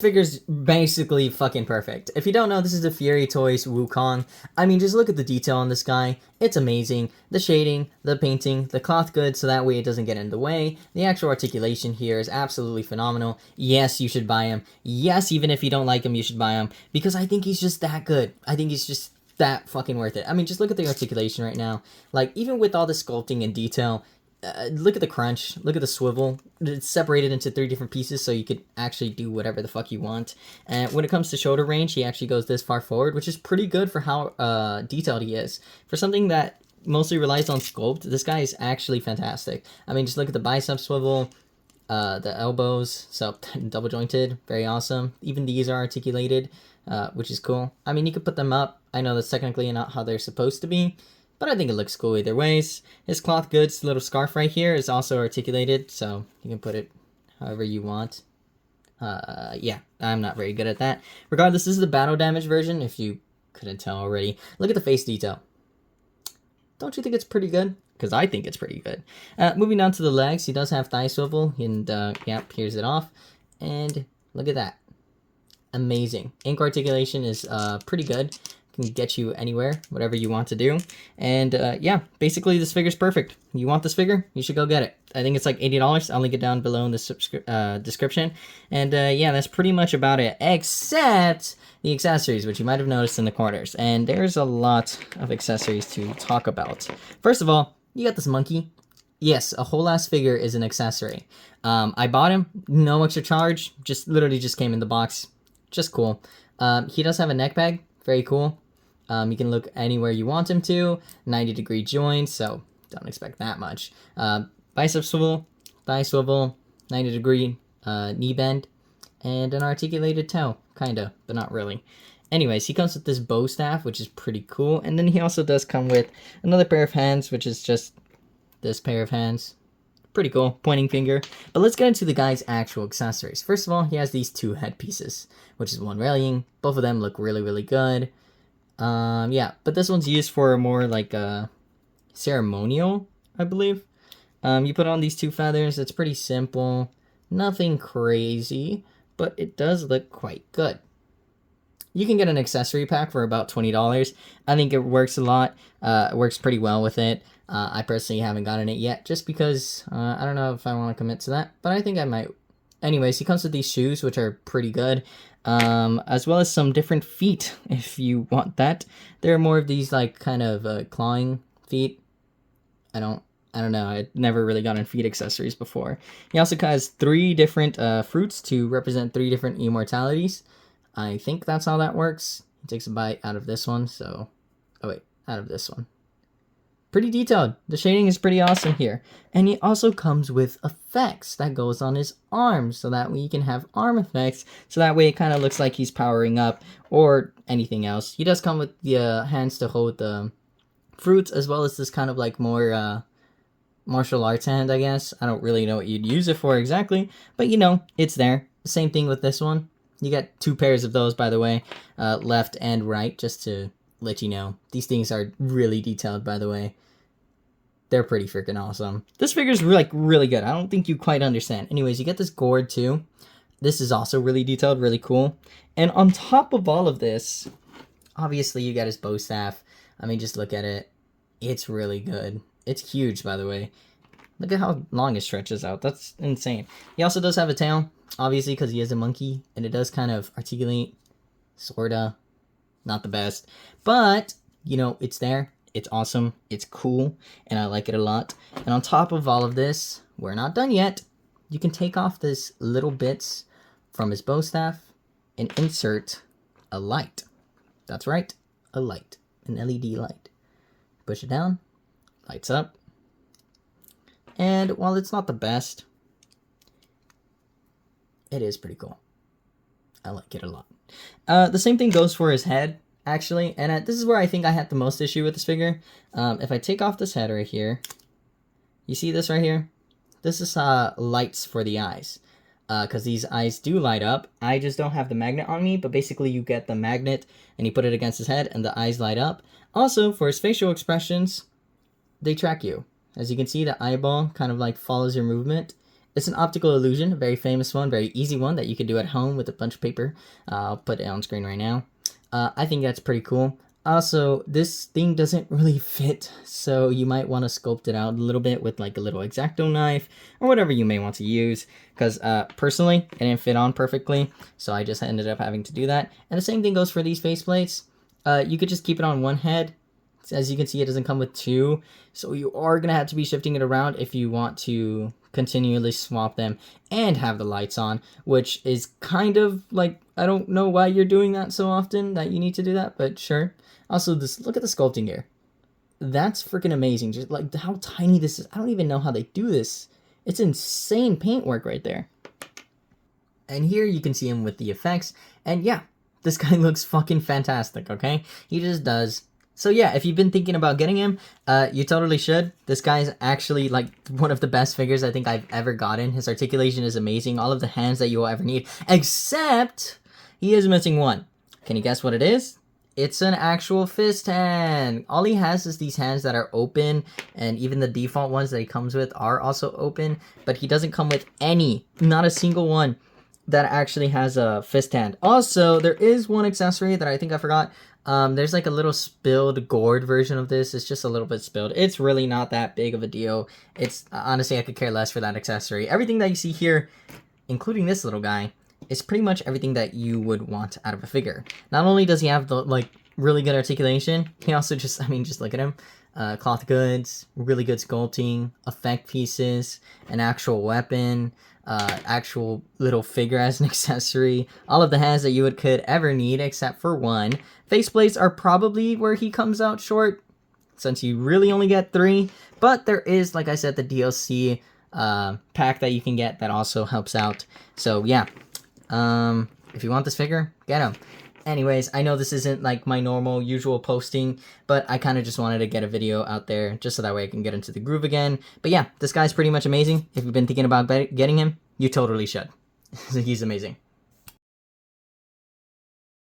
Figure's basically fucking perfect. If you don't know, this is the Fury Toys Wukong. I mean, just look at the detail on this guy. It's amazing. The shading, the painting, the cloth good, so that way it doesn't get in the way. The actual articulation here is absolutely phenomenal. Yes, you should buy him. Yes, even if you don't like him, you should buy him. Because I think he's just that good. I think he's just that fucking worth it. I mean, just look at the articulation right now. Like, even with all the sculpting and detail, look at the crunch, look at the swivel. It's separated into 3 different pieces, so you could actually do whatever the fuck you want. And when it comes to shoulder range, he actually goes this far forward, which is pretty good for how detailed he is. For something that mostly relies on sculpt, this guy is actually fantastic. I mean, just look at the bicep swivel, the elbows, so double jointed, very awesome. Even these are articulated, which is cool. I mean, you could put them up. I know that's technically not how they're supposed to be, but I think it looks cool either ways. His cloth goods little scarf right here is also articulated, so you can put it however you want. Yeah, I'm not very good at that. Regardless, this is the battle damage version, if you couldn't tell already. Look at the face detail. Don't you think it's pretty good? Because I think it's pretty good. Moving down to the legs, he does have thigh swivel, and yep, here's it off. And look at that. Amazing. Ink articulation is pretty good. Can get you anywhere, whatever you want to do. And yeah, basically this figure's perfect. You want this figure? You should go get it. I think it's like $80. I'll link it down below in the description. And yeah, that's pretty much about it, except the accessories, which you might have noticed in the corners. And there's a lot of accessories to talk about. First of all, you got this monkey. Yes, a whole ass figure is an accessory. I bought him, no extra charge, just literally just came in the box. Just cool. He does have a neck bag, very cool. You can look anywhere you want him to. 90-degree joints, so don't expect that much. Bicep swivel, thigh swivel, 90-degree knee bend, and an articulated toe, kinda, but not really. Anyways, he comes with this bow staff, which is pretty cool, and then he also does come with another pair of hands, which is just this pair of hands. Pretty cool, pointing finger. But let's get into the guy's actual accessories. First of all, he has these 2 headpieces, which is one rallying. Both of them look really, really good. Yeah, but this one's used for more like a ceremonial, I believe. You put on these 2 feathers. It's pretty simple, nothing crazy, but it does look quite good. You can get an accessory pack for about $20. I think it works a lot. It works pretty well with it. I personally haven't gotten it yet, just because I don't know if I want to commit to that, but I think I might. Anyways, he comes with these shoes, which are pretty good. As well as some different feet, if you want that. There are more of these, like, kind of clawing feet. I don't know. I'd never really gotten feet accessories before. He also has 3 different fruits to represent 3 different immortalities. I think that's how that works. He takes a bite out of this one, so. Oh wait, out of this one. Pretty detailed. The shading is pretty awesome here. And he also comes with effects that goes on his arms, so that way you can have arm effects, so that way it kind of looks like he's powering up, or anything else. He does come with the hands to hold the fruits, as well as this kind of like more martial arts hand, I guess. I don't really know what you'd use it for exactly, but you know, it's there. Same thing with this one. You get 2 pairs of those, by the way, left and right, just to let you know. These things are really detailed, by the way. They're pretty freaking awesome. This figure's like really good. I don't think you quite understand. Anyways, you get this gourd too. This is also really detailed, really cool. And on top of all of this, obviously you got his bow staff. I mean, just look at it. It's really good. It's huge, by the way. Look at how long it stretches out. That's insane. He also does have a tail, obviously, because he is a monkey. And it does kind of articulate, sorta. Not the best. But, you know, it's there. It's awesome. It's cool. And I like it a lot. And on top of all of this, we're not done yet. You can take off this little bits from his bow staff and insert a light. That's right. A light. An LED light. Push it down. Lights up. And while it's not the best, it is pretty cool. I like it a lot. The same thing goes for his head, actually. And this is where I think I had the most issue with this figure. If I take off this head right here, you see this right here? This is lights for the eyes. Because these eyes do light up. I just don't have the magnet on me, but basically you get the magnet and you put it against his head and the eyes light up. Also, for his facial expressions, they track you. As you can see, the eyeball kind of like follows your movement. It's an optical illusion, a very famous one, very easy one that you could do at home with a bunch of paper. I'll put it on screen right now. I think that's pretty cool. Also, this thing doesn't really fit, so you might want to sculpt it out a little bit with like a little X-Acto knife or whatever you may want to use, because personally, it didn't fit on perfectly, so I just ended up having to do that. And the same thing goes for these faceplates. You could just keep it on one head. As you can see, it doesn't come with two, so you are going to have to be shifting it around if you want to continually swap them and have the lights on, which is kind of like, I don't know why you're doing that so often that you need to do that, but sure. Also, this, look at the sculpting here. That's freaking amazing. Just like how tiny this is. I don't even know how they do this. It's insane paintwork right there. And here you can see him with the effects, and yeah, this guy looks fucking fantastic, okay? He just does. So yeah, if you've been thinking about getting him, you totally should. This guy is actually like one of the best figures I think I've ever gotten. His articulation is amazing. All of the hands that you will ever need, except he is missing one. Can you guess what it is? It's an actual fist hand. All he has is these hands that are open, and even the default ones that he comes with are also open, but he doesn't come with any, not a single one that actually has a fist hand. Also, there is one accessory that I think I forgot. There's like a little spilled gourd version of this. It's just a little bit spilled. It's really not that big of a deal. It's honestly, I could care less for that accessory. Everything that you see here, including this little guy, is pretty much everything that you would want out of a figure. Not only does he have the like really good articulation, he also just, I mean, just look at him. Cloth goods, really good sculpting, effect pieces, an actual weapon, actual little figure as an accessory, all of the hands that you could ever need except for one. Faceplates are probably where he comes out short, since you really only get 3, but there is, like I said, the DLC pack that you can get that also helps out. So yeah, if you want this figure, get him. Anyways, I know this isn't like my normal usual posting, but I kind of just wanted to get a video out there just so that way I can get into the groove again. But yeah, this guy's pretty much amazing. If you've been thinking about getting him, you totally should. He's amazing.